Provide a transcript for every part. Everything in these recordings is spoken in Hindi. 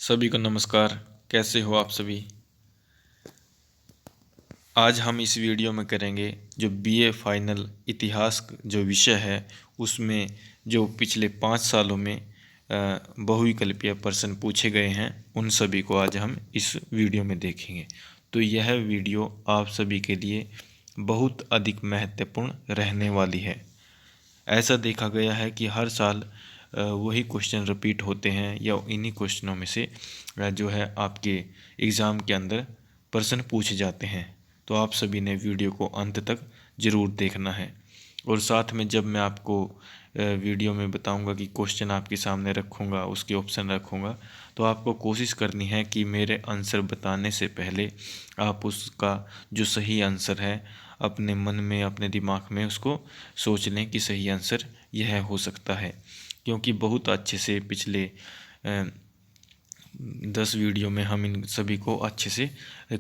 सभी को नमस्कार। कैसे हो आप सभी। आज हम इस वीडियो में करेंगे जो बीए फाइनल इतिहास जो विषय है उसमें जो पिछले 5 सालों में बहुविकल्पीय प्रश्न पूछे गए हैं उन सभी को आज हम इस वीडियो में देखेंगे। तो यह वीडियो आप सभी के लिए बहुत अधिक महत्वपूर्ण रहने वाली है। ऐसा देखा गया है कि हर साल वही क्वेश्चन रिपीट होते हैं या इन्हीं क्वेश्चनों में से जो है आपके एग्ज़ाम के अंदर प्रश्न पूछे जाते हैं। तो आप सभी ने वीडियो को अंत तक ज़रूर देखना है। और साथ में जब मैं आपको वीडियो में बताऊंगा कि क्वेश्चन आपके सामने रखूंगा, उसके ऑप्शन रखूंगा, तो आपको कोशिश करनी है कि मेरे आंसर बताने से पहले आप उसका जो सही आंसर है अपने मन में, अपने दिमाग में उसको सोच लें कि सही आंसर यह हो सकता है। क्योंकि बहुत अच्छे से पिछले 10 वीडियो में हम इन सभी को अच्छे से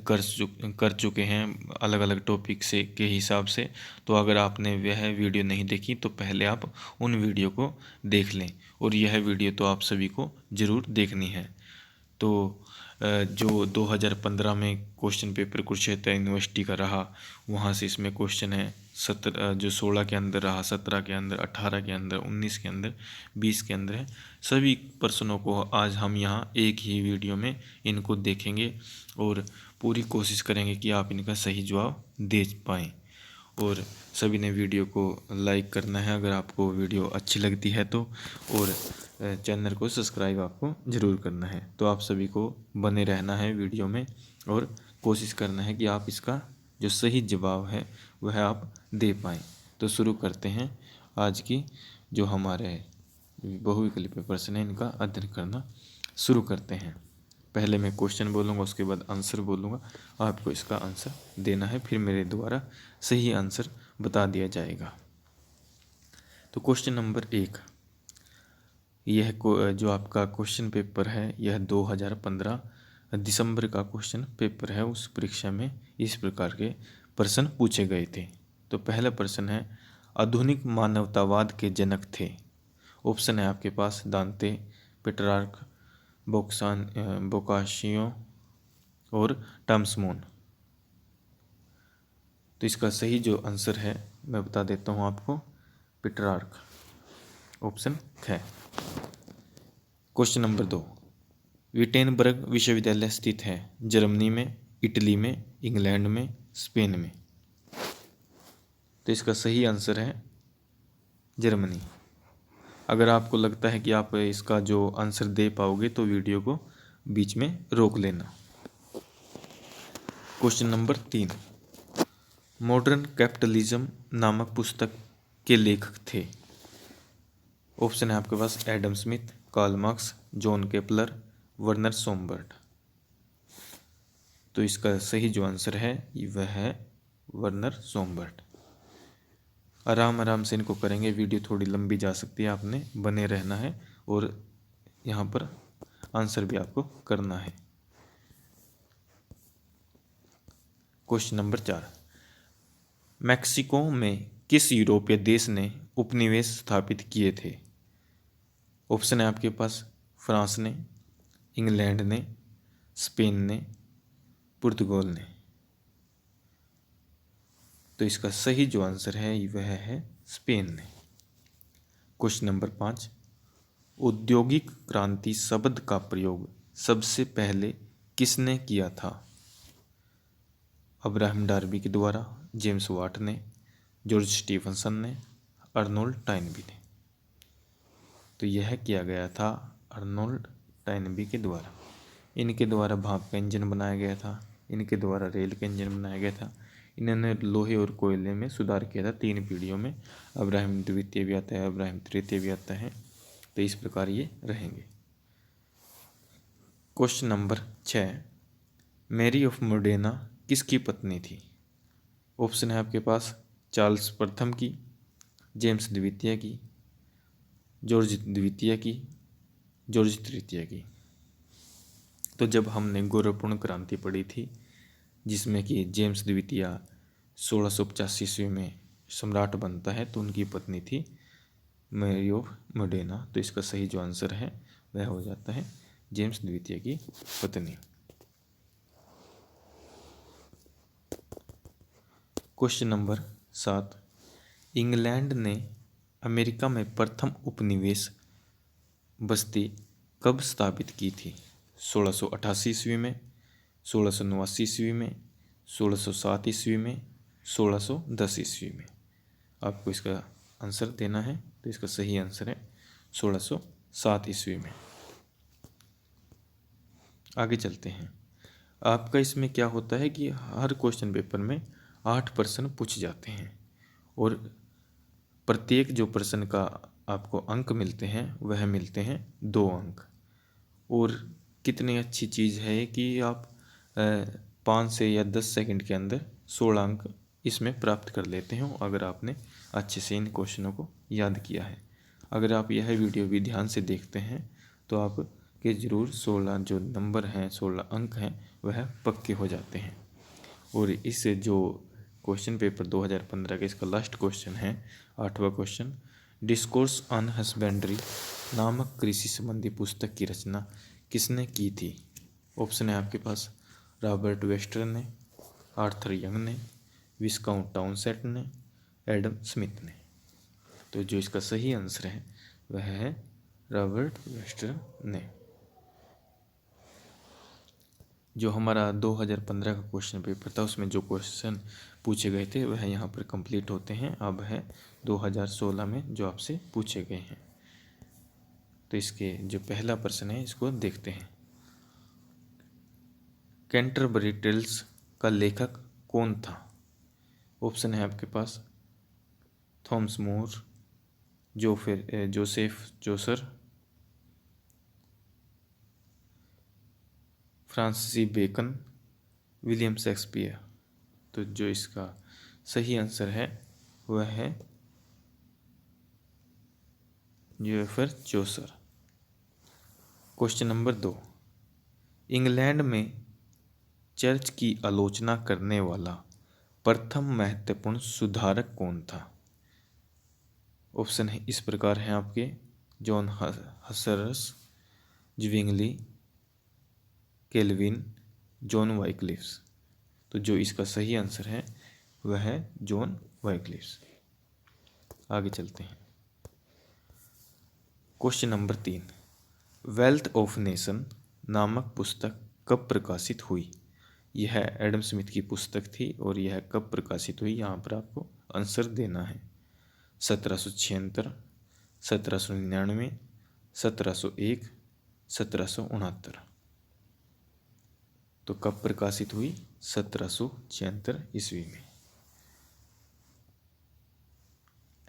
कर चुके हैं अलग अलग टॉपिक से के हिसाब से। तो अगर आपने वह वीडियो नहीं देखी तो पहले आप उन वीडियो को देख लें, और यह वीडियो तो आप सभी को ज़रूर देखनी है। तो जो 2015 में क्वेश्चन पेपर कुरुक्षेत्र यूनिवर्सिटी का रहा, वहाँ से इसमें क्वेश्चन है 17 जो 16 के अंदर रहा, 17 के अंदर, 18 के अंदर, 19 के अंदर, 20 के अंदर है। सभी प्रश्नों को आज हम यहाँ एक ही वीडियो में इनको देखेंगे और पूरी कोशिश करेंगे कि आप इनका सही जवाब दे पाएँ। और सभी ने वीडियो को लाइक करना है अगर आपको वीडियो अच्छी लगती है तो, और चैनल को सब्सक्राइब आपको ज़रूर करना है। तो आप सभी को बने रहना है वीडियो में और कोशिश करना है कि आप इसका जो सही जवाब है वह आप दे पाएँ। तो शुरू करते हैं आज की जो हमारे बहुविकल्पीय प्रश्न है इनका अध्ययन करना शुरू करते हैं। पहले मैं क्वेश्चन बोलूँगा, उसके बाद आंसर बोलूँगा, आपको इसका आंसर देना है, फिर मेरे द्वारा सही आंसर बता दिया जाएगा। तो क्वेश्चन नंबर 1, यह जो आपका क्वेश्चन पेपर है यह 2015 दिसंबर का क्वेश्चन पेपर है। उस परीक्षा में इस प्रकार के प्रश्न पूछे गए थे। तो पहला प्रश्न है, आधुनिक मानवतावाद के जनक थे। ऑप्शन है आपके पास दांते, पेट्रार्क, बोकाशियो और टॉमस मोन। तो इसका सही जो आंसर है मैं बता देता हूँ आपको, पेट्रार्क, ऑप्शन है। क्वेश्चन नंबर 2, विटेनबर्ग विश्वविद्यालय स्थित है जर्मनी में, इटली में, इंग्लैंड में, स्पेन में। तो इसका सही आंसर है जर्मनी। अगर आपको लगता है कि आप इसका जो आंसर दे पाओगे तो वीडियो को बीच में रोक लेना। क्वेश्चन नंबर 3, मॉडर्न कैपिटलिज्म नामक पुस्तक के लेखक थे। ऑप्शन है आपके पास Adam Smith, Karl Marx, John Kepler, Werner Sombart. तो इसका सही जो आंसर है वह है वर्नर सोमबर्ट। आराम आराम से इनको करेंगे, वीडियो थोड़ी लंबी जा सकती है, आपने बने रहना है और यहाँ पर आंसर भी आपको करना है। क्वेश्चन नंबर 4, मैक्सिको में किस यूरोपीय देश ने उपनिवेश स्थापित किए थे। ऑप्शन है आपके पास फ्रांस ने, इंग्लैंड ने, स्पेन ने, पुर्तगाल ने। तो इसका सही जो आंसर है वह है स्पेन ने। क्वेश्चन नंबर 5, औद्योगिक क्रांति शब्द का प्रयोग सबसे पहले किसने किया था। अब्राहम डार्बी के द्वारा, जेम्स वाट ने, जॉर्ज स्टीफनसन ने, अर्नोल्ड टाइनबी ने। तो यह किया गया था अर्नोल्ड टाइनबी के द्वारा। इनके द्वारा भाप का इंजन बनाया गया था, इनके द्वारा रेल का इंजन बनाया गया था। इन्होंने लोहे और कोयले में सुधार किया था 3 पीढ़ियों में। अब्राहम द्वितीय भी आता है, अब्राहम तृतीय भी आता है। तो इस प्रकार ये रहेंगे। Question number 6, Mary of Modena किसकी पत्नी थी। ऑप्शन है आपके पास चार्ल्स प्रथम की, जेम्स द्वितीय की, जॉर्ज द्वितीय की, जॉर्ज तृतीय की। तो जब हमने गौरवपूर्ण क्रांति पढ़ी थी जिसमें कि जेम्स द्वितीय 1685 ईस्वी में सम्राट बनता है, तो उनकी पत्नी थी मैरी ऑफ मोडेना। तो इसका सही जो आंसर है वह हो जाता है जेम्स द्वितीय की पत्नी। क्वेश्चन नंबर 7, इंग्लैंड ने अमेरिका में प्रथम उपनिवेश बस्ती कब स्थापित की थी? 1688 ईस्वी में, 1689 ईस्वी में, 1607 ईस्वी में, 1610 ईस्वी में। आपको इसका आंसर देना है, तो इसका सही आंसर है 1607 ईस्वी में। आगे चलते हैं। आपका इसमें क्या होता है कि हर क्वेश्चन पेपर में 8 प्रश्न पूछे जाते हैं और प्रत्येक जो प्रश्न का आपको अंक मिलते हैं वह मिलते हैं 2 अंक। और कितनी अच्छी चीज़ है कि आप 5 से या 10 सेकंड के अंदर 16 अंक इसमें प्राप्त कर लेते हो अगर आपने अच्छे से इन क्वेश्चनों को याद किया है। अगर आप यह वीडियो भी ध्यान से देखते हैं तो आपके ज़रूर 16 जो नंबर हैं, 16 अंक हैं, वह पक्के हो जाते हैं। और इससे जो क्वेश्चन पेपर 2015 का इसका लास्ट क्वेश्चन है, 8वां क्वेश्चन, डिस्कोर्स ऑन हस्बेंड्री नामक कृषि संबंधी पुस्तक की रचना किसने की थी? ऑप्शन है आपके पास, रॉबर्ट वेस्टर ने, आर्थर यंग ने, विस्काउंट टाउनसेट ने, एडम स्मिथ ने। तो जो इसका सही आंसर है वह है रॉबर्ट वेस्टर ने। जो हमारा 2015 का क्वेश्चन पेपर था उसमें जो क्वेश्चन पूछे गए थे वह यहाँ पर कंप्लीट होते हैं। अब है 2016 में जो आपसे पूछे गए हैं। तो इसके जो पहला प्रश्न है इसको देखते हैं। कैंटरबरी टेल्स का लेखक कौन था? ऑप्शन है आपके पास, थॉमस मोर, जोसेफ जोसर, फ्रांसिस बेकन, विलियम शेक्सपियर। तो जो इसका सही आंसर है वह है जोसेफ जोसर। क्वेश्चन नंबर 2, इंग्लैंड में चर्च की आलोचना करने वाला प्रथम महत्वपूर्ण सुधारक कौन था? ऑप्शन है इस प्रकार हैं आपके, जॉन हसरस, ज्विंगली, केल्विन, जॉन वाइक्लिफ्स। तो जो इसका सही आंसर है वह है जॉन वाइक्लिफ्स। आगे चलते हैं। Question number 3, wealth of nation नामक पुस्तक कब प्रकाशित हुई? यह एडम स्मिथ की पुस्तक थी और यह कब प्रकाशित हुई यहाँ पर आपको आंसर देना है। 1776, 1799, 1701, 1769। तो कब प्रकाशित हुई? 1776 ईस्वी में।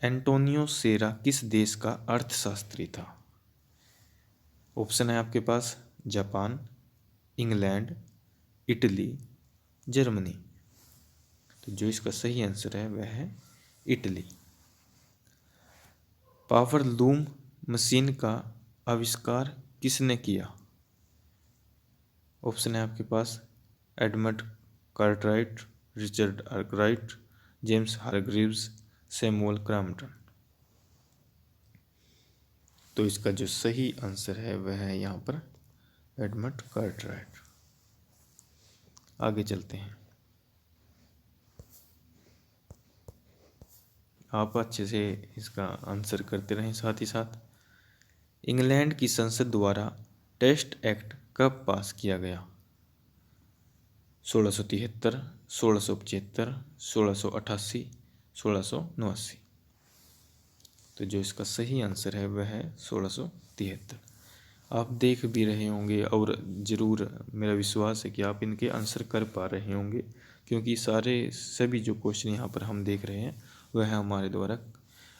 एंटोनियो सेरा किस देश का अर्थशास्त्री था? ऑप्शन है आपके पास, जापान, इंग्लैंड, इटली, जर्मनी। तो जो इसका सही आंसर है वह है इटली। पावर लूम मशीन का आविष्कार किसने किया? ऑप्शन है आपके पास, Edmund Cartwright, Richard Arkwright, James Hargreaves, Samuel Crompton. तो इसका जो सही आंसर है वह है यहाँ पर एडमंड कार्टराइट। आगे चलते हैं। आप अच्छे से इसका आंसर करते रहें। साथ ही साथ इंग्लैंड की संसद द्वारा टेस्ट एक्ट कब पास किया गया? 1673, 1675, 1688, 1689। तो जो इसका सही आंसर है वह है 1673। आप देख भी रहे होंगे और ज़रूर मेरा विश्वास है कि आप इनके आंसर कर पा रहे होंगे, क्योंकि सभी जो क्वेश्चन यहाँ पर हम देख रहे हैं वह हमारे द्वारा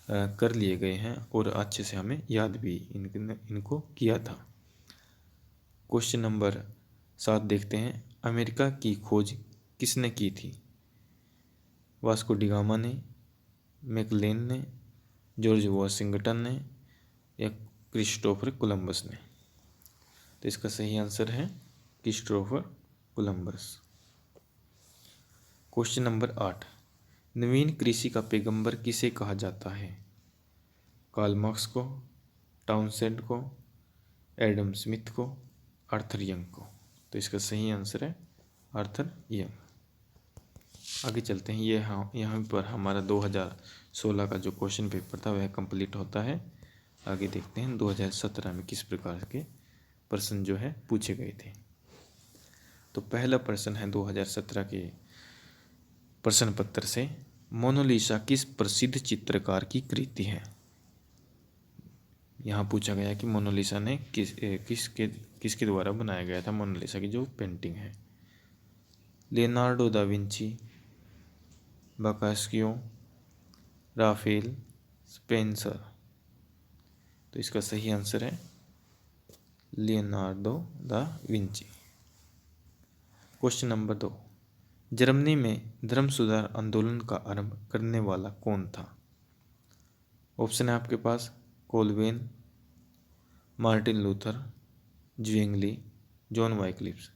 कर लिए गए हैं और अच्छे से हमें याद भी इनको किया था। क्वेश्चन नंबर 7 देखते हैं। अमेरिका की खोज किसने की थी? वास्को डिगामा ने, मैकलेन ने, जॉर्ज वॉशिंगटन ने या क्रिस्टोफर कोलंबस ने? तो इसका सही आंसर है क्रिस्टोफर कोलंबस। क्वेश्चन नंबर 8, नवीन कृषि का पैगंबर किसे कहा जाता है? कार्ल मार्क्स को, टाउनसेंड को, एडम स्मिथ को आर्थर यंग को। तो इसका सही आंसर है आर्थर यंग। आगे चलते हैं। ये हाँ, यहाँ पर हमारा 2016 का जो क्वेश्चन पेपर था वह कंप्लीट होता है। आगे देखते हैं 2017 में किस प्रकार के प्रश्न जो है पूछे गए थे। तो पहला प्रश्न है 2017 के प्रश्न पत्र से, मोनालिसा किस प्रसिद्ध चित्रकार की कृति है। यहाँ पूछा गया कि मोनालिसा ने किसके द्वारा बनाया गया था, मोनालिसा की जो पेंटिंग है। Leonardo da Vinci, बकास्कियो, Rafale, Spencer. तो इसका सही आंसर है Leonardo da Vinci. Question number 2, Germany में धर्म सुधार आंदोलन का आरंभ करने वाला कौन था। ऑप्शन है आपके पास Calvin, Martin Luther, Zwingli, John Wycliffe.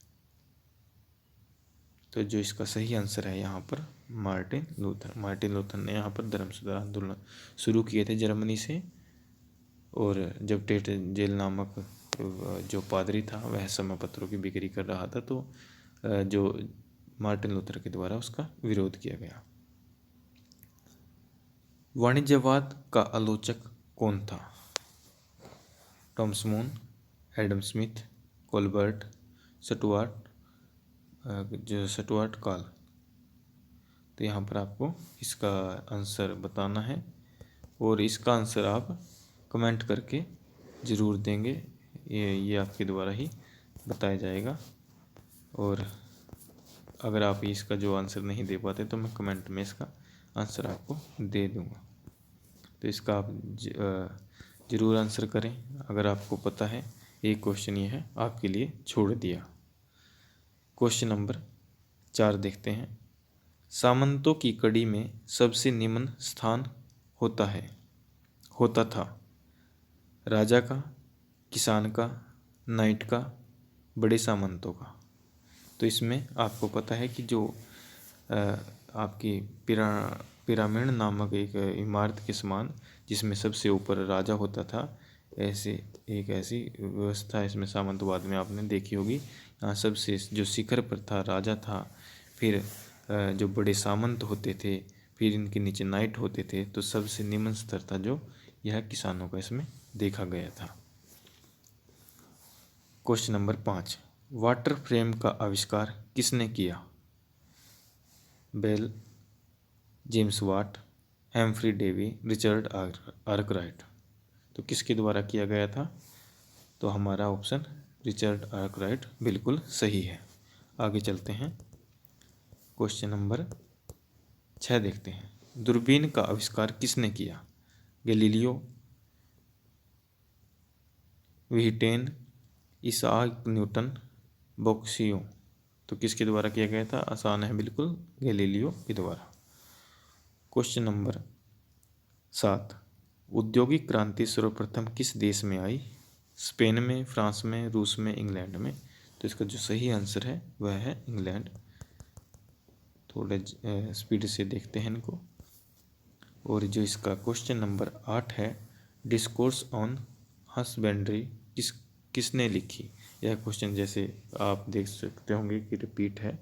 तो जो इसका सही आंसर है यहाँ पर मार्टिन लूथर। मार्टिन लूथर ने यहाँ पर धर्म सुधार आंदोलन शुरू किए थे जर्मनी से। और जब टेट जेल नामक जो पादरी था वह समापत्रों की बिक्री कर रहा था, तो जो मार्टिन लूथर के द्वारा उसका विरोध किया गया। वाणिज्यवाद का आलोचक कौन था। Thomas moon, Adam Smith, Colbert, Stuart call. तो यहाँ पर आपको इसका आंसर बताना है और इसका आंसर आप कमेंट करके ज़रूर देंगे। ये आपके द्वारा ही बताया जाएगा। और अगर आप इसका जो आंसर नहीं दे पाते तो मैं कमेंट में इसका आंसर आपको दे दूँगा। तो इसका आप ज़रूर आंसर करें। अगर आपको पता है, एक क्वेश्चन ये है आपके लिए छोड़ दिया। क्वेश्चन नंबर 4 देखते हैं। सामंतों की कड़ी में सबसे निम्न स्थान होता था राजा का, किसान का, नाइट का, बड़े सामंतों का। तो इसमें आपको पता है कि जो आपकी पिरामिड नामक एक इमारत के समान जिसमें सबसे ऊपर राजा होता था, ऐसी व्यवस्था इसमें सामंतवाद में आपने देखी होगी। यहाँ सबसे जो शिखर पर था राजा था, फिर जो बड़े सामंत होते थे, फिर इनके नीचे नाइट होते थे। तो सबसे निम्न स्तर था जो यह किसानों का इसमें देखा गया था। क्वेश्चन नंबर 5, वाटर फ्रेम का आविष्कार किसने किया। Bell, James Watt, Humphry Davy, Richard Arkwright. तो किसके द्वारा किया गया था। तो हमारा ऑप्शन रिचर्ड आर्कराइट बिल्कुल सही है। आगे चलते हैं। क्वेश्चन नंबर 6 देखते हैं। दूरबीन का आविष्कार किसने किया। गैलीलियो, व्हीटेन, इसाक न्यूटन, बॉक्सियो। तो किसके द्वारा किया गया था। आसान है बिल्कुल, गैलीलियो के द्वारा। क्वेश्चन नंबर 7, औद्योगिक क्रांति सर्वप्रथम किस देश में आई। स्पेन में, फ्रांस में, रूस में, इंग्लैंड में। तो इसका जो सही आंसर है वह है इंग्लैंड। थोड़े स्पीड से देखते हैं इनको। और जो इसका क्वेश्चन नंबर 8 है, डिस्कोर्स ऑन हस्बेंड्री किसने लिखी। यह क्वेश्चन जैसे आप देख सकते होंगे कि रिपीट है,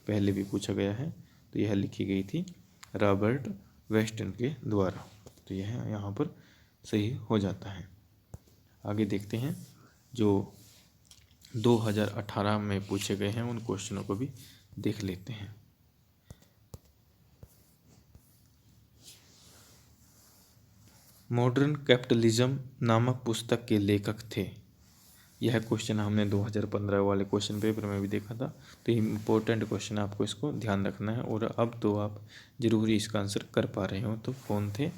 पहले भी पूछा गया है। तो यह लिखी गई थी रॉबर्ट वेस्टन के द्वारा। तो यह यहाँ पर सही हो जाता है। आगे देखते हैं। जो 2018 में पूछे गए हैं उन क्वेश्चनों को भी देख लेते हैं। मॉडर्न कैपिटलिज्म नामक पुस्तक के लेखक थे। यह क्वेश्चन हमने 2015 वाले क्वेश्चन पेपर में भी देखा था। तो इम्पोर्टेंट क्वेश्चन, आपको इसको ध्यान रखना है। और अब तो आप जरूरी इसका आंसर कर पा रहे हो। तो कौन थे।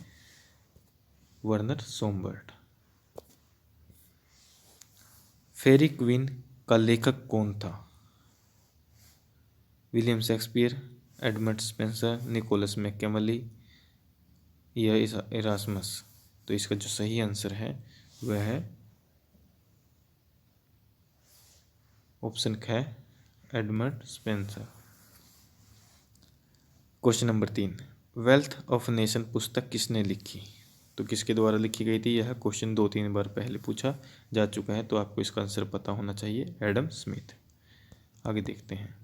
वर्नर सोमबर्ट। फेरी क्वीन का लेखक कौन था। William Shakespeare, Edmund Spenser, Nicholas Machiavelli या इरास्मस। तो इसका जो सही आंसर है वह है ऑप्शन ख, Edmund Spenser. Question number 3, wealth of nation पुस्तक किसने लिखी। तो तो किसके द्वारा लिखी गई थी? यह क्वेश्चन 2-3 बार पहले पूछा जा चुका है, तो आपको इसका आंसर पता होना चाहिए, एडम स्मिथ। आगे देखते हैं।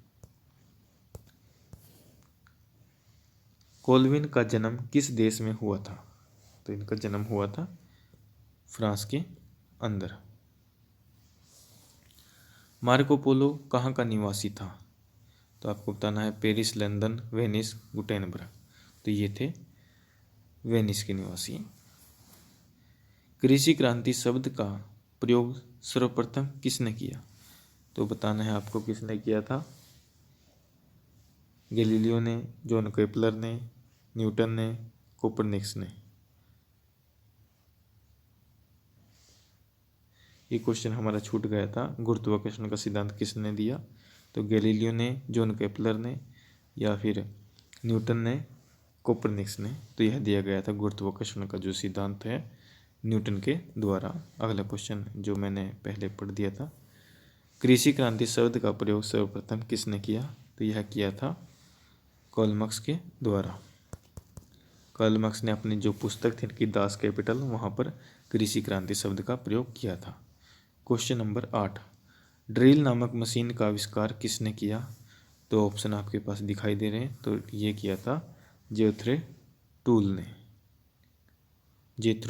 कोलविन का जन्म किस देश में हुआ था? तो इनका जन्म हुआ था फ्रांस के अंदर। मार्को पोलो कहाँ का निवासी था? तो आपको बताना है पेरिस, लंदन, वेनिस, गुटेनबर्ग। तो ये थे वेनिस के निवासी। कृषि क्रांति शब्द का प्रयोग सर्वप्रथम किसने किया? तो बताना है आपको किसने किया था। गैलीलियो ने, जॉन केपलर ने, न्यूटन ने, कोपरनिकस ने। ये क्वेश्चन हमारा छूट गया था। गुरुत्वाकर्षण का सिद्धांत किसने दिया? तो गैलीलियो ने, जॉन केपलर ने, या फिर न्यूटन ने, कोपरनिकस ने। तो यह दिया गया था गुरुत्वाकर्षण का जो सिद्धांत है न्यूटन के द्वारा। अगला क्वेश्चन जो मैंने पहले पढ़ दिया था, कृषि क्रांति शब्द का प्रयोग सर्वप्रथम किसने किया? तो यह किया था कार्ल मार्क्स के द्वारा। कार्ल मार्क्स ने अपनी जो पुस्तक थी इनकी दास कैपिटल, वहाँ पर कृषि क्रांति शब्द का प्रयोग किया था। क्वेश्चन नंबर 8, ड्रिल नामक मशीन का आविष्कार किसने किया? तो ऑप्शन आपके पास दिखाई दे रहे हैं। तो ये किया था जेथ्रो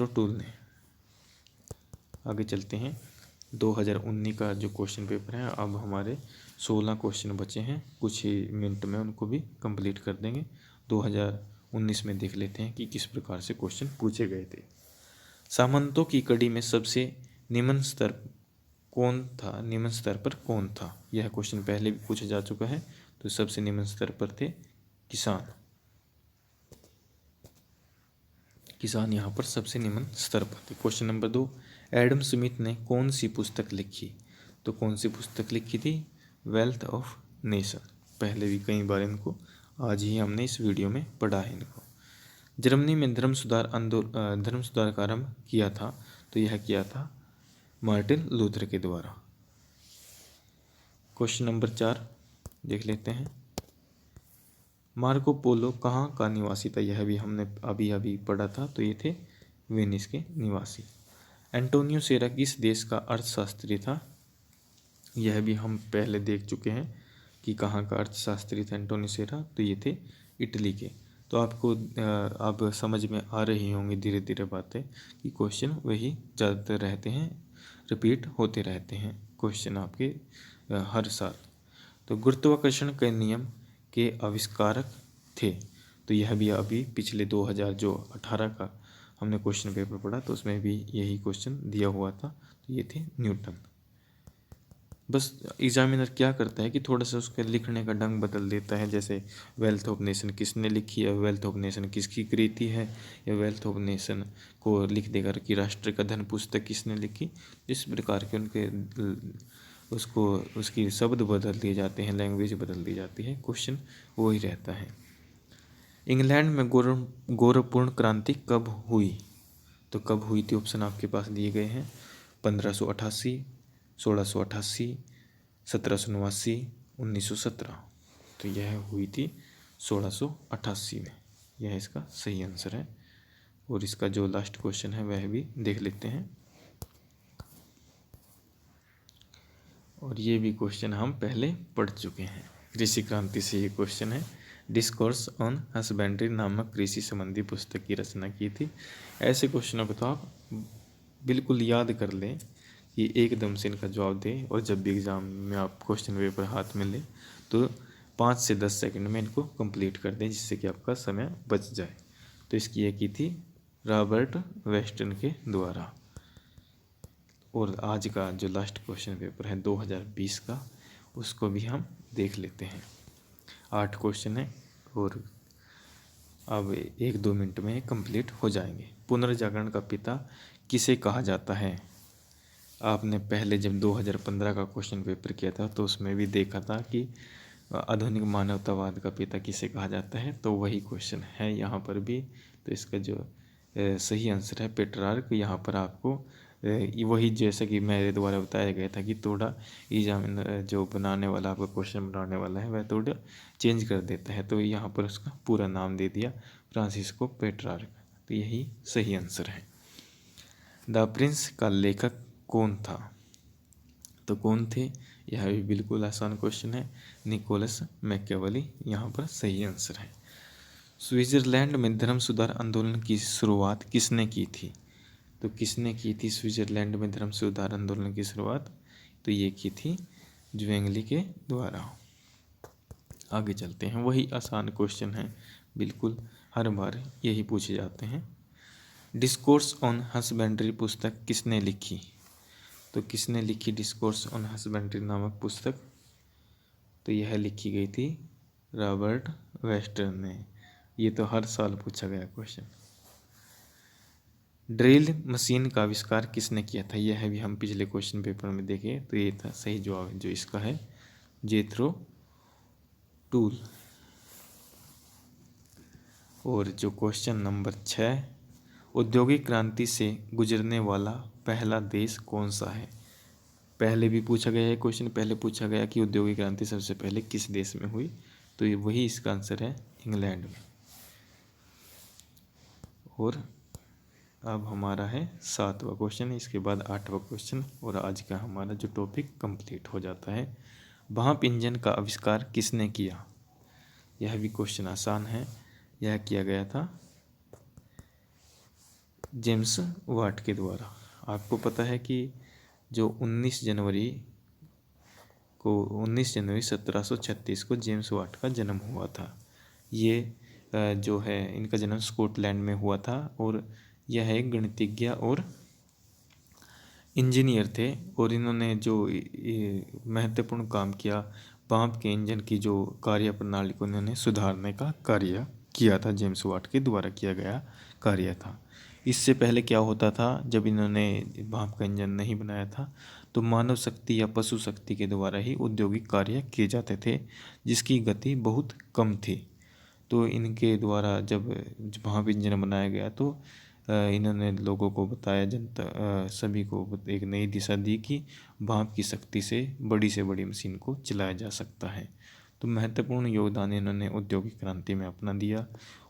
टूल ने। आगे चलते हैं। 2019 का जो क्वेश्चन पेपर है, अब हमारे 16 क्वेश्चन बचे हैं, कुछ ही मिनट में उनको भी कंप्लीट कर देंगे। 2019 में देख लेते हैं कि किस प्रकार से क्वेश्चन पूछे गए थे। सामंतों की कड़ी में सबसे निम्न स्तर पर कौन था? यह क्वेश्चन पहले भी पूछा जा चुका है। तो सबसे निम्न स्तर पर थे किसान यहाँ पर सबसे निम्न स्तर पर थे। क्वेश्चन नंबर 2, एडम स्मिथ ने कौन सी पुस्तक लिखी? तो कौन सी पुस्तक लिखी थी? Wealth of nation. पहले भी कई बार इनको, आज ही हमने इस वीडियो में पढ़ा है इनको। जर्मनी में धर्म सुधार का आरंभ किया था? तो यह किया था मार्टिन लूथर के द्वारा। क्वेश्चन नंबर 4 देख लेते हैं। मार्को पोलो कहाँ का निवासी था? यह भी हमने अभी पढ़ा था। तो ये थे वेनिस के निवासी। एंटोनियो सेरा किस देश का अर्थशास्त्री था? यह भी हम पहले देख चुके हैं कि कहाँ का अर्थशास्त्री था एंटोनियो सेरा। तो ये थे इटली के। तो आपको अब समझ में आ रही होंगी धीरे धीरे बातें कि क्वेश्चन वही ज़्यादातर रहते हैं, रिपीट होते रहते हैं क्वेश्चन आपके हर साल। तो गुरुत्वाकर्षण के नियम के आविष्कारक थे? तो यह भी अभी पिछले 2018 का हमने क्वेश्चन पेपर पढ़ा, तो उसमें भी यही क्वेश्चन दिया हुआ था। तो ये थे न्यूटन। बस एग्जामिनर क्या करता है कि थोड़ा सा उसके लिखने का ढंग बदल देता है। जैसे वेल्थ ऑफ नेशन किसने लिखी है, वेल्थ ऑफ नेशन किसकी कृति है, या वेल्थ ऑफ नेशन को लिख देगा कि राष्ट्र का धन पुस्तक किसने लिखी। इस प्रकार के उनके उसकी शब्द बदल दिए जाते हैं, लैंग्वेज बदल दी जाती है, क्वेश्चन वही रहता है। इंग्लैंड में गौरवपूर्ण क्रांति कब हुई? तो कब हुई थी? ऑप्शन आपके पास दिए गए हैं। 1588, 1688, 1789, 1917। तो यह हुई थी 1688 में। यह इसका सही आंसर है। और इसका जो लास्ट क्वेश्चन है वह भी देख लेते हैं। और ये भी क्वेश्चन हम पहले पढ़ चुके हैं। कृषि क्रांति से ये क्वेश्चन है। डिस्कोर्स ऑन हस्बेंड्री नामक कृषि संबंधी पुस्तक की रचना की थी। ऐसे क्वेश्चनों को तो आप बिल्कुल याद कर लें कि एकदम से इनका जवाब दें, और जब भी एग्ज़ाम में आप क्वेश्चन पेपर हाथ में लें तो 5 से 10 सेकंड में इनको कंप्लीट कर दें, जिससे कि आपका समय बच जाए। तो इसकी ये की थी रॉबर्ट वेस्टन के द्वारा। और आज का जो लास्ट क्वेश्चन पेपर है 2020 का, उसको भी हम देख लेते हैं। 8 क्वेश्चन है और अब 1-2 मिनट में कंप्लीट हो जाएंगे। पुनर्जागरण का पिता किसे कहा जाता है? आपने पहले जब 2015 का क्वेश्चन पेपर किया था तो उसमें भी देखा था कि आधुनिक मानवतावाद का पिता किसे कहा जाता है। तो वही क्वेश्चन है यहाँ पर भी। तो इसका जो सही आंसर है पेट्रार्क। यहाँ पर आपको वही, जैसा कि मेरे द्वारा बताया गया था कि थोड़ा एग्जामिनर जो बनाने वाला, आपका क्वेश्चन बनाने वाला है, वह थोड़ा चेंज कर देता है। तो यहाँ पर उसका पूरा नाम दे दिया, फ्रांसिस्को पेट्रार्क। तो यही सही आंसर है। द प्रिंस का लेखक कौन था? तो कौन थे? यह भी बिल्कुल आसान क्वेश्चन है, निकोलस मैकियावेली यहाँ पर सही आंसर है। स्विट्जरलैंड में धर्म सुधार आंदोलन की शुरुआत किसने की थी? तो किसने की थी स्विट्जरलैंड में धर्म सुधार आंदोलन की शुरुआत? तो ये की थी ज्वेंगली के द्वारा। आगे चलते हैं, वही आसान क्वेश्चन है, बिल्कुल हर बार यही पूछे जाते हैं। डिस्कोर्स ऑन हस्बेंड्री पुस्तक किसने लिखी? तो किसने लिखी डिस्कोर्स ऑन हस्बेंड्री नामक पुस्तक? तो यह लिखी गई थी रॉबर्ट वेस्टर ने। ये तो हर साल पूछा गया क्वेश्चन। ड्रिल मशीन का आविष्कार किसने किया था? यह भी हम पिछले क्वेश्चन पेपर में देखे, तो ये था सही जवाब जो इसका है जेथरो टूल। और जो क्वेश्चन नंबर 6, औद्योगिक क्रांति से गुजरने वाला पहला देश कौन सा है? पहले भी पूछा गया है क्वेश्चन, पहले पूछा गया कि औद्योगिक क्रांति सबसे पहले किस देश में हुई? तो ये वही इसका आंसर है, इंग्लैंड में। और अब हमारा है 7वां क्वेश्चन, इसके बाद 8वां क्वेश्चन, और आज का हमारा जो टॉपिक कंप्लीट हो जाता है। भाप इंजन का आविष्कार किसने किया? यह भी क्वेश्चन आसान है। यह किया गया था जेम्स वाट के द्वारा। आपको पता है कि जो 19 जनवरी 1736 को जेम्स वाट का जन्म हुआ था। ये जो है इनका जन्म स्कॉटलैंड में हुआ था, और यह एक गणितज्ञ और इंजीनियर थे। और इन्होंने जो महत्वपूर्ण काम किया, भाप के इंजन की जो कार्य प्रणाली को इन्होंने सुधारने का कार्य किया था, जेम्स वाट के द्वारा किया गया कार्य था। इससे पहले क्या होता था, जब इन्होंने भाप का इंजन नहीं बनाया था तो मानव शक्ति या पशु शक्ति के द्वारा ही औद्योगिक कार्य किए जाते थे, जिसकी गति बहुत कम थी। तो इनके द्वारा जब भाप इंजन बनाया गया तो इन्होंने लोगों को बताया, जनता सभी को एक नई दिशा दी कि भाप की शक्ति से बड़ी मशीन को चलाया जा सकता है। तो महत्वपूर्ण योगदान इन्होंने औद्योगिक क्रांति में अपना दिया।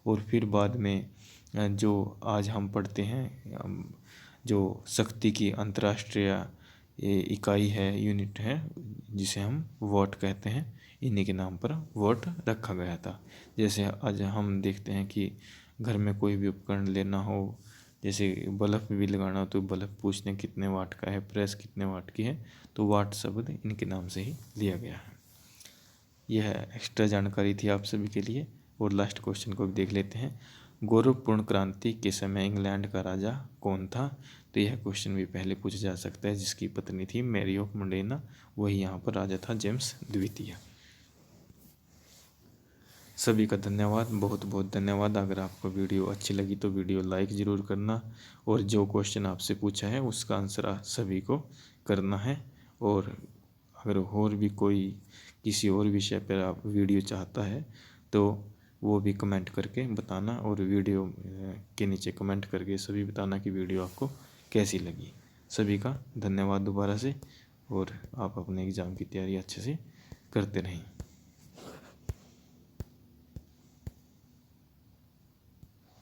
और फिर बाद में जो आज हम पढ़ते हैं, जो शक्ति की अंतर्राष्ट्रीय इकाई है, यूनिट है, जिसे हम वॉट कहते हैं, इन्हीं के नाम पर वॉट रखा गया था। जैसे आज हम देखते हैं कि घर में कोई भी उपकरण लेना हो, जैसे बल्ब भी लगाना हो तो बल्ब पूछते हैं कितने वाट का है, प्रेस कितने वाट की है, तो वाट शब्द इनके नाम से ही लिया गया है। यह एक्स्ट्रा जानकारी थी आप सभी के लिए। और लास्ट क्वेश्चन को भी देख लेते हैं। गौरवपूर्ण क्रांति के समय इंग्लैंड का राजा कौन था? तो यह क्वेश्चन भी पहले पूछा जा सकता है, जिसकी पत्नी थी मैरी ऑफ मोडेना, वही यहाँ पर राजा था जेम्स द्वितीय। सभी का धन्यवाद, बहुत बहुत धन्यवाद। अगर आपको वीडियो अच्छी लगी तो वीडियो लाइक ज़रूर करना, और जो क्वेश्चन आपसे पूछा है उसका आंसर सभी को करना है। और अगर और भी कोई किसी और विषय पर आप वीडियो चाहता है तो वो भी कमेंट करके बताना, और वीडियो के नीचे कमेंट करके सभी बताना कि वीडियो आपको कैसी लगी। सभी का धन्यवाद दोबारा से, और आप अपने एग्ज़ाम की तैयारी अच्छे से करते रहें।